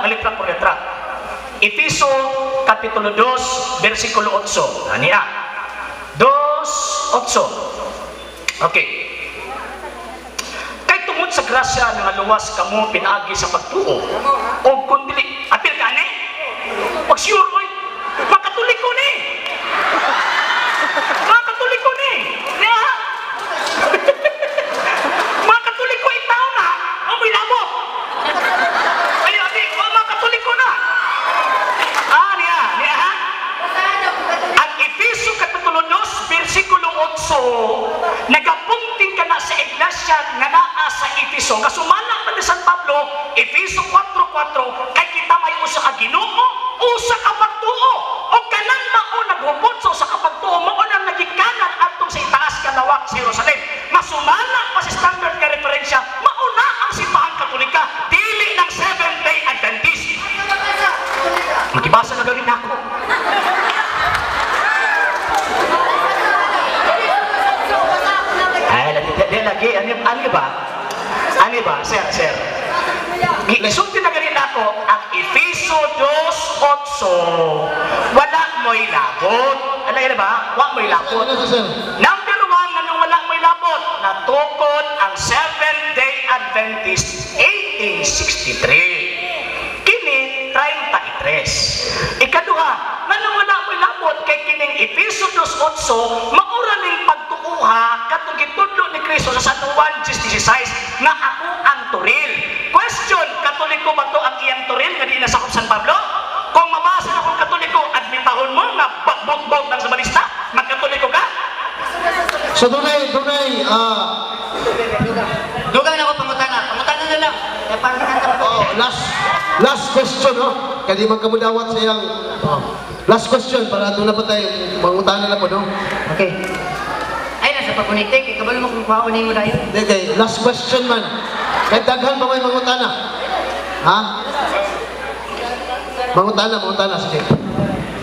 nga letra por letra. Efeso Kapitulo 2, versikulo 8. Ania. 2:8. Okay. Kay tungod sa grasya nga luwas kamo pinaagi sa pagtuo. O kun dili apil ka ni? Pag sure oy, makatuliko ni. Makatuliko ni. Niya. Makatuliko itaw na. O may labo. Ay, abi, o makatuliko na. Niya ha? Ang Efeso Kapitulo 2, versikulo 8, nagapungting ka na sa iglesia nga naa sa Efeso. Kasumala pa ni San Pablo, Efeso 4:4, kay kita may usa ka Ginoo, usa ka pagtuo, o kanan mao naghubot sa usa ka pagtuo, mao nang nagikanan atong sa itaas kalawak sa Jerusalem. Masumala pa sa standard ka referensya, mauna ang simbahang Katolika, dili ng Seventh-day Adventist. Makibasa na gawin ako. Ay, lagi, ano ba? Sir. Isulti na ganin ako, ang Efeso 2:8, wala mo'y labot. Ano yun ba? Wala mo'y labot. Number 1, anong wala mo'y labot? Natukod ang Seventh-day Adventist 1863. Kini 33. Ikaduha, anong wala mo'y labot kay kining Efeso 2:8, maura ning pagtuuha katong gitudlo ni Kristo sa San Juan 16:16 nga ako ang turil. Question, Katoliko ba to ang iyang turil nga di nasakop San Pablo? Kung mabasa na kung Katoliko, admitahon mo nga bagbog ng sabanista, magkatoliko ka? So dunay Dugang na ako pangutana na lang. Eh, parang last question, no? Kadi magkamudawat sa iyang last question para doon na pa tayo mangutana na po, no? Okay. Ay, nasa pagunitik. Ikabalo mo kung kuhaonin mo na yun. Hindi, kay last question man. Kay daghan pa may mangutana. Ha? Mangutana, sige.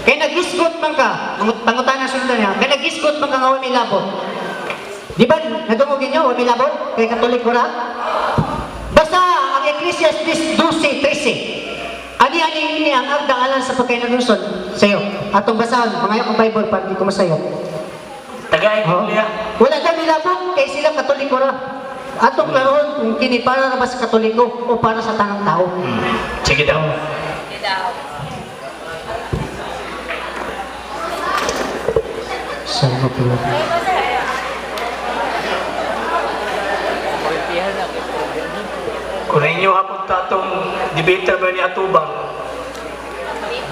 Kaya nag-isgot man ka, pangutana sundan niya, kaya nag-isgot man ka nga may labot. Di ba, nadungogin niyo, may labot? Kaya Katoliko ra? Basta ang Ecclesiastes 12:13. Ani-ani ini ang agdangalan sa pagkainalunsod sa'yo. Atong basahan, mga yung Bible, para di ko masayo. Tagay ko niya. Wala na nilabot, kaya sila Katoliko ra. Atong karon kung kini para na ba sa Katoliko o para sa tanang tao. Sige daw. Saan mo po? Kung ninyo hapon tatong debater ba ni Atubang,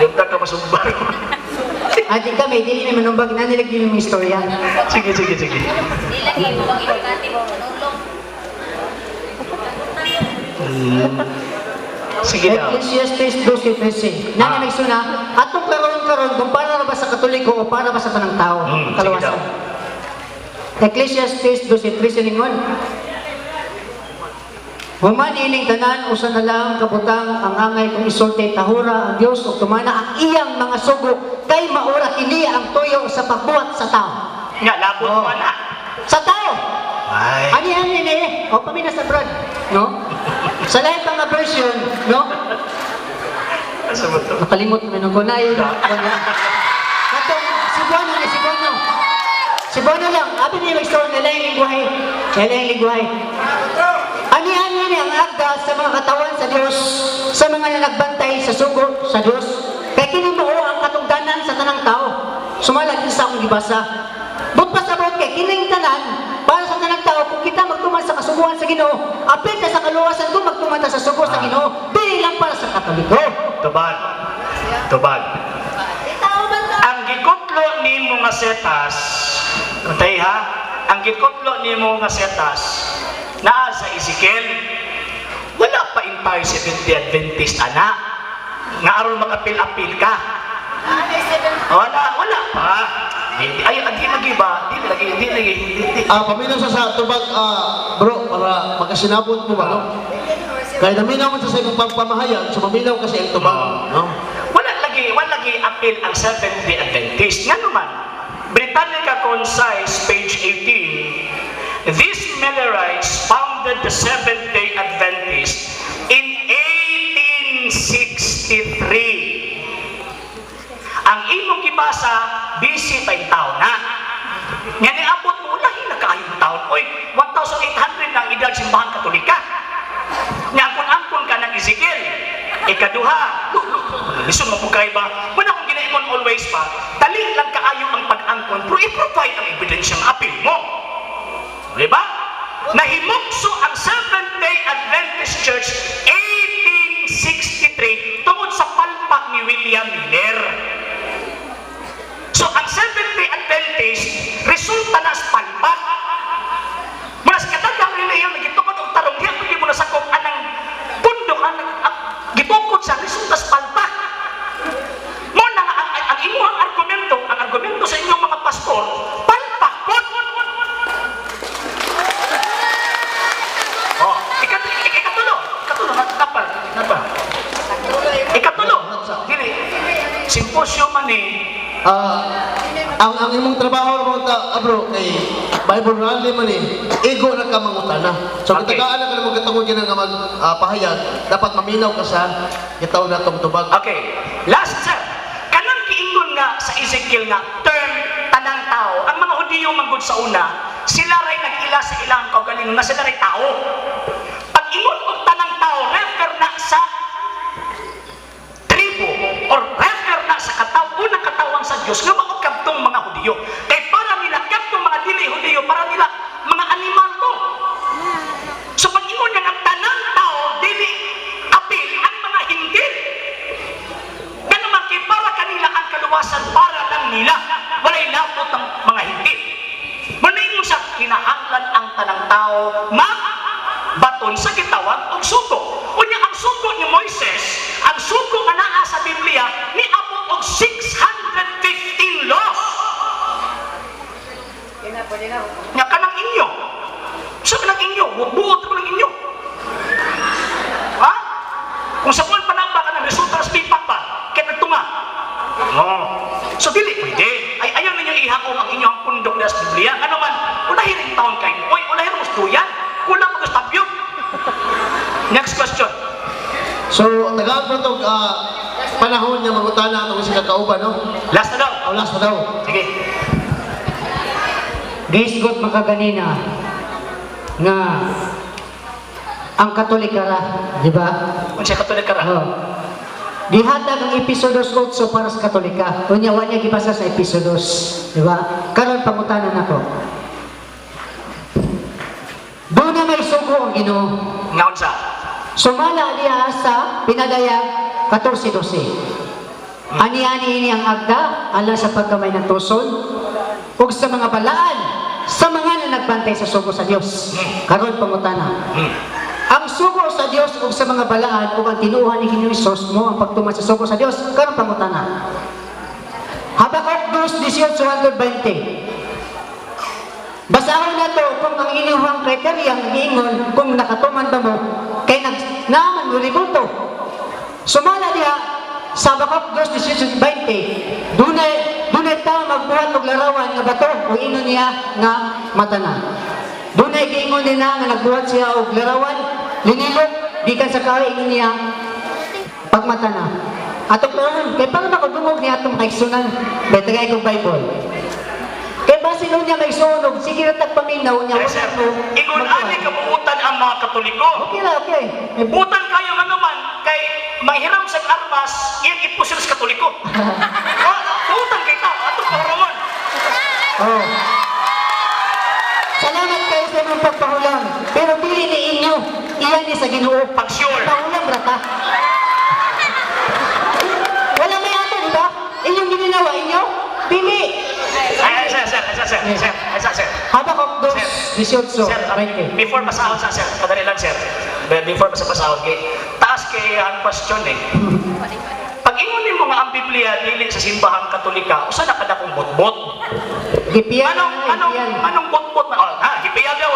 doon ka masumbar. Ating kami, dili na manumbag na nilagay yung istorya. Sige. Nilagay mo ang importante mo manulong. Sige daw. Ecclesiastes 12:13. Nana nagsuna, atong karon kung para na ba sa Katoliko o para ba sa tanang tao? Sige Kalawasan. daw. Ecclesiastes 12:13 ningon. Human ining tanan usa na lang kabutang ang angay kung isulti tahura ang Dios ug tumana ang iyang mga sugo kay maura kini ang tuyo sa pagbuhat sa tao. Nga, labot mo na. Sa tao. Ay. Ani o pamina sa brad, no? Sa lahat ng mga version, no? Asa mo to? Nakalimot mo nung kunay. Katong si Bono lang. Abi niya mag-store na lang yung lingwahe. Ani ang agda sa mga katawan sa Diyos, sa mga nagbantay sa sugo sa Diyos. Kaya kini mo ang katungdanan sa tanang tao. Sumalag sa akong gibasa. But pasabot kay kining tanan para sa tanang tao kung kita magtuman sa kasuguan sa Ginoo, apil na sa kaluwasan ko magtuman sa sugo sa Ginoo, dili lang para sa Katoliko. Tubag. Ang gikutlo ni mo nga setas, kuntay ha, ang gikutlo ni mo nga setas, naa sa Ezekiel, wala pa entire Seventh-day Adventist ana, nga aron makapil-apil ka. Wala pa. Ay, di lagi ba? Di lagi. Paminaw sa tubag, bro, para makasinabot mo ba, no? Kaya naminaw mo sa imong pagpamahayag, so maminaw kasi ang tubag, no? Wala lagi apil ang Seventh-day Adventist. Nga naman, Britannica Concise, page 18, these Millerites founded the Seventh-day Adventist in 1860. Ang imong gibasa, busy pa yung taon na. Nga niabot mo, lahi na kaayong taon. Oy, 1,800 na ang edad simbahan katolika. Nga angkon-angkon ka ng Ezekiel. Ikaduha, listen mo po kayo ba? Muna kung ginaimon always pa, dali lang kaayo ang pag-angkon, pero i-provide ang ebidensyang appeal mo. Diba? Nahimukso ang Seventh-day Adventist Church 1863 tungod sa palpak ni William Miller. So, ang Seventh-day Adventist, resulta na sa palpak. Muna sa katagang reliyon, nagitukod ang tarong, diyan hindi mo nasakop anang bundok, gitukod sa resulta sa palpak. Muna nga, ang imuhang argumento sa inyong mga pastor, palpak po. Oh, ikatulo, napal. Ikatulo, dili, simposyo man ang imong trabaho mo bro kay Bible rally man ego na ka mangutana. So Okay. katagaan na ka mo katungod gina nga magpahayag, dapat maminaw ka sa gitaw na tong tubag. okay, last sir, kanang kiingon nga sa Ezekiel nga term tanang tao, ang mga Hudiyo manggod sa una, sila ray nag-ila sa ilang kaugalingon na sila ray tao. Pag ingon og tanang tao, refer na sa tribo or refer na sa unang katawan sa Diyos nga mao kadtong mga Hudiyo. Kay para nila kadtong mga dili Hudiyo, para nila mga animal to. So pag ingon nga ang tanang tao dili apil ang mga hindi. Ganun man kay para kanila ang kaluwasan para lang nila. Walay lapot ang mga hindi. Maningon sa kinahanglan ang tanang tao baton sa gitawag og sugo. Unya ang sugo ni Moises, ang sugo nga naa sa Biblia ni abo og 615 laws. Nga kanang inyo. Sa kanang inyo, buot ko ng inyo. Ha? Kung sa kuwan panamba ka ng resulta sa pipak pa, kaya nagtunga. Oh. So dili pwede. Ay ayaw ninyo ihakong ang inyong pundok na sa Biblia. Ano man, unahirin taon kayo. Uy, unahirin mo stuyan. Kulang mo tabyo. Next question. So tagaan pa tong panahon nga mangutana atong sa kakauban no. Last na daw. Last pa daw. Sige. Gisgot makaganina nga ang Katolika ra, di ba? Kung siya katuloy ka Oh. Dihatag ang Episodos 8 para sa Katolika. Unya wa niya gibasa sa Episodos, di ba? Karon pangutanan nako. Doon na may sugo ang Ginoo. Ngaon sa. Sumala diha sa pinadayag 14:12. Ani-ani ini ang agda alang sa pagkamay ng tuson ug sa mga balaan sa mga nagbantay sa sugo sa Dios. Karon pangutana. Ang sugo sa Dios ug sa mga balaan ug ang tinuohan ni Hesus mo ang pagtuman sa sugo sa Dios. Karon pangutana. Habakuk 2:18-20. Basahon na to kung ang inyong kriteria ang giingon kung nakatuman ba mo kay naman mo ribulto. Sumala diha sa Habakuk 2:18-20. Dunay tao magbuhat og larawan nga bato o ingon niya nga matana. Dunay giingon nila nga nagbuhat siya og larawan linilog gikan sa kahoy ingon niya pagmatana. Atong tuon kay para makadungog niya atong kaigsunan betagay kong Bible. Kaya base nun niya may sunog, sige na tagpaminaw niya. Yes, sir. Ingon ani kabuutan ang mga Katoliko. Okay lang, okay. Butan kayo nga naman kay manghiram sa armas, iyan ipusil sa Katoliko. Butan kay tao, ato kauraman. Oh. Salamat kayo sa inyong pagpahulang. Pero pili ni inyo, iyan ni sa Ginoo. Pag-sure. Pahulang rata. Wala may ato, di ba? Inyong gininawa, inyo? Pili. Sir. Habakuk 2:18. Sir, before masahod sa sir, padali lang sir. Before masahod kay taas kay ang question Pag ingon nimo nga ang Biblia dili sa simbahang Katolika, usa na kada kong botbot. Gipiyan. Anong botbot na? Gipiyal daw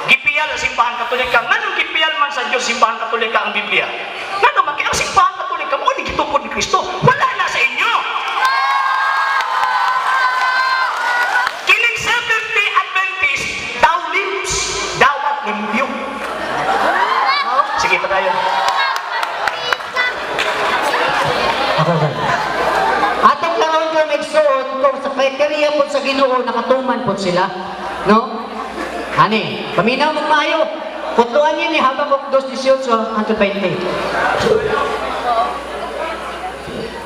Gipiyal sa simbahang Katolika. Nganong gipiyal man sa Dios simbahang Katolika ang Biblia? Ngano man kay ang simbahang Katolika mo ni gitukod ni Kristo. Wala na sa inyo. Seventh-day Adventist, thou limbs, dawat limpyo. Sige pa tayo. Atong karon ka magsuot kung sa kriteria po sa Ginoo nakatuman po sila. No? Ani, paminaw mo maayo. Putluan niya ni Habakuk 2:18 hangtod 20.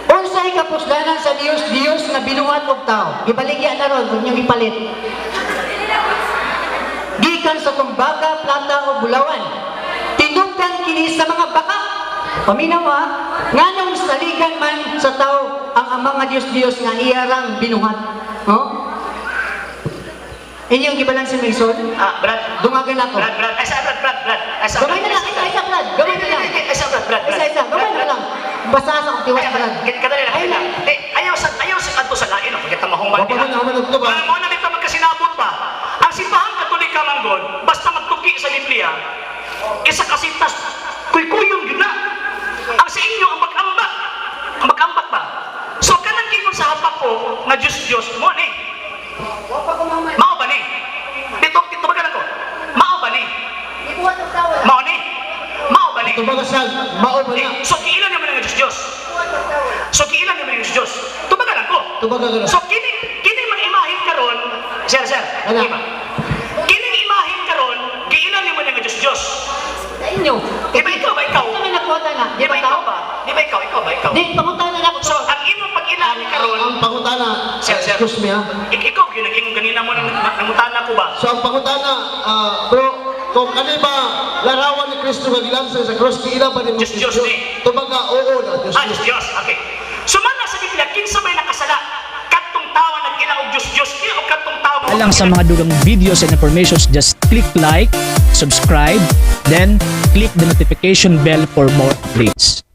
Unsay kapusdanan sa Dios nga binuhat og tao. Ibaligya na ron, huwag niyong ipalit. Gikan sa tumbaga, plata o bulawan. Tinugdan kini sa mga baka. Paminaw ha, nganong saligan man sa tao ang mga Diyos nga iyarang binuhat. No? Inyong gibalansin mo isod? Brad. Dungagan ako. Brad. Ay, sa Brad. Ay, sa Gamay na lang, isa, Brad. Gamay na lang. Ay, sa Brad. Isa, gamay na lang. Basa sa kutiwas, Brad. Kadali na. Ay, lang. Ayaw sa kanto sa lain. Pagkita mahuman Wapa man naman ito ba? Mo na nito magkasinabot pa. Ang simbahang Katolika man God, basta magtuki sa Biblia, isa kasitas, kuy-kuyon yun na. Ang sa inyo, ang mag-ambak. Ang mag-ambak ba? So, kanang kingon sa hapak ko, nga Diyos, mo ni. Mao ba ni? Dito ba ka na ko? Mao ba ni? Mao ni? Mao ba ni? Tubaga sa mao ba na? So, kiilan naman ng Diyos. So, kiilan naman ng Diyos. Tubaga lang ko. Tubaga ka na. So, kining mag-imahin karon, sir, Ano? diba? Kining imahin karon, kiilan naman ng Diyos. Sa inyo. Di ba ikaw? Ito may nakuha na. Di ba ikaw ba? Di ba ikaw? Di, pangutan na ako. So, ang imong pag-ilahin karon, Ang pangutana, Sir. excuse me ha. ikaw yun ang imong ganina mo nangutan ko ba? So ang pangutana, bro, kung kani ba larawan ni Kristo nga gilansang sa cross, kiila ba ni Diyos ni. Tubaga, oo na, Diyos. Okay. So, man na sa Biblia, kinsa may nakasala? Katong tawa nag-ina og Diyos. Kaya o katong tawa Alang sa mga dugang videos and informations, just click like, subscribe, then click the notification bell for more updates.